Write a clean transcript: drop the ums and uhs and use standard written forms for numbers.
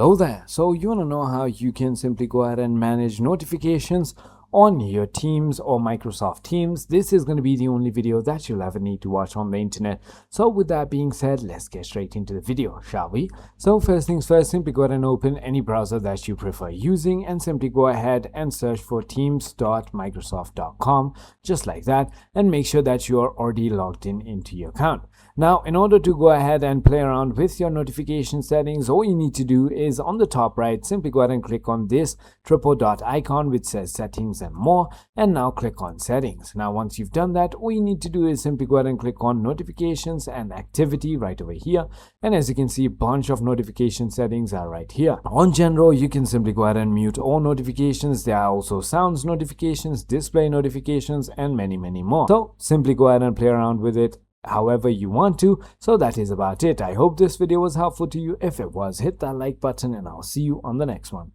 Hello there. So you want to know how you can simply go ahead and manage notifications on your Teams or Microsoft Teams? This is going to be the only video that you'll ever need to watch on the internet. So with that being said, let's get straight into the video, shall we? So first things first, simply go ahead and open any browser that you prefer using and simply go ahead and search for teams.microsoft.com, just like that, and make sure that you are already logged into your account. Now, in order to go ahead and play around with your notification settings, all you need to do is on the top right, simply go ahead and click on this triple dot icon which says settings and more, and now click on settings. Now, once you've done that, all you need to do is simply go ahead and click on notifications and activity right over here. And as you can see, a bunch of notification settings are right here. On general, you can simply go ahead and mute all notifications. There are also sounds notifications, display notifications, and many more. So simply go ahead and play around with it however you want to. So that is about it. I hope this video was helpful to you. If it was, hit that like button and I'll see you on the next one.